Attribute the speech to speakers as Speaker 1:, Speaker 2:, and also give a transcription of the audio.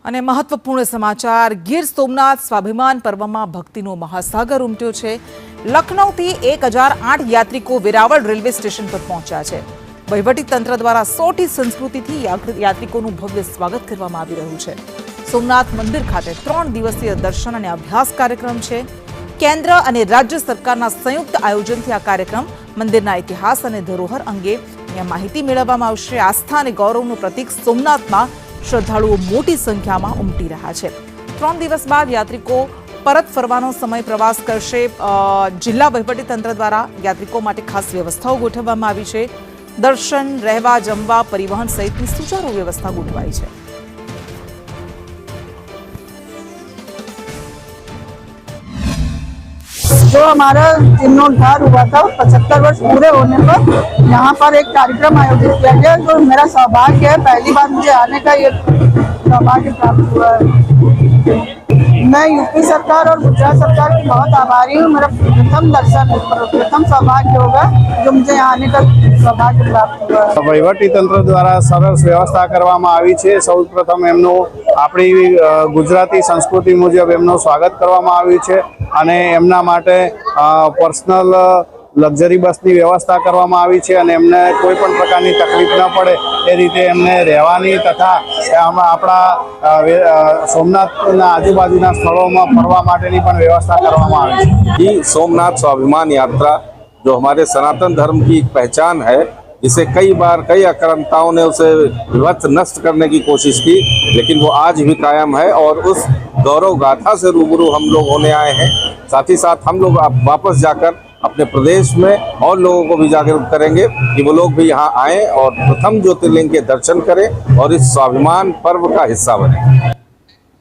Speaker 1: અને મહત્વપૂર્ણ સમાચાર ગીર સોમનાથ સ્વાભિમાન પર્વમાં ભક્તિનો મહાસાગર ઉમટ્યો છે। લખનૌથી 1008 યાત્રિકો વેરાવળ રેલવે સ્ટેશન પર પહોંચ્યા છે। વહીવટી તંત્ર દ્વારા 100 સંસ્કૃતિથી યાત્રિકોનું ભવ્ય સ્વાગત કરવામાં આવી રહ્યું છે। સોમનાથ મંદિર ખાતે 3 દિવસીય દર્શન અને અભ્યાસ કાર્યક્રમ છે। કેન્દ્ર અને રાજ્ય સરકારના સંયુક્ત આયોજનથી આ કાર્યક્રમ મંદિરના ઇતિહાસ અને ધરોહર અંગે માહિતી મેળવવામાં આવશે। આસ્થા અને ગૌરવનું પ્રતીક સોમનાથમાં શ્રદ્ધાળુઓ મોટી સંખ્યામાં ઉમટી રહ્યા છે। 3 દિવસ બાદ યાત્રિકો પરત ફરવાનો સમય પ્રવાસ કરશે। જિલ્લા વહીવટી તંત્ર દ્વારા યાત્રિકો માટે ખાસ વ્યવસ્થાઓ ગોઠવવામાં આવી છે। દર્શન, રહેવા, જમવા, પરિવહન સહિતની સુચારુ વ્યવસ્થા ગોઠવાઈ છે।
Speaker 2: जो हमारा जीर्णोद्धार हुआ था 75 वर्ष पूरे होने पर यहाँ पर एक कार्यक्रम आयोजित किया गया, जो मेरा सौभाग्य है। पहली बार मुझे आने का ये सौभाग्य प्राप्त हुआ है। मैं यूपी सरकार और गुजरात सरकार की बहुत आभारी हूँ। मेरा प्रथम दर्शन, प्रथम सौभाग्य होगा जो मुझे यहाँ आने का सौभाग्य प्राप्त हुआ है।
Speaker 3: वहीवटी तंत्र द्वारा सरस व्यवस्था કરવામાં આવી છે। સૌપ્રથમ એમનું આપણી ગુજરાતી સંસ્કૃતિ મુજબ એમનું સ્વાગત કરવામાં આવ્યું છે અને એમના માટે પર્સનલ લક્ઝરી બસની વ્યવસ્થા કરવામાં આવી છે અને એમને કોઈ પણ પ્રકારની તકલીફ ન પડે એ રીતે એમને રહેવાની તથા આપણા સોમનાથના આજુબાજુના સ્થળોમાં ફરવા માટેની પણ વ્યવસ્થા કરવામાં આવી છે।
Speaker 4: ये सोमनाथ स्वाभिमान यात्रा जो हमारे सनातन धर्म की एक पहचान है, इसे कई बार कई आक्रांताओं ने उसे विभत्स नष्ट करने की कोशिश की, लेकिन वो आज भी कायम है और उस गौरव गाथा से रूबरू हम लोग होने आए हैं। साथ ही साथ हम लोग अब वापस जाकर अपने प्रदेश में और लोगों को भी जागरूक करेंगे कि वो लोग भी यहाँ आएँ और प्रथम ज्योतिर्लिंग के दर्शन करें और इस स्वाभिमान पर्व का हिस्सा बने।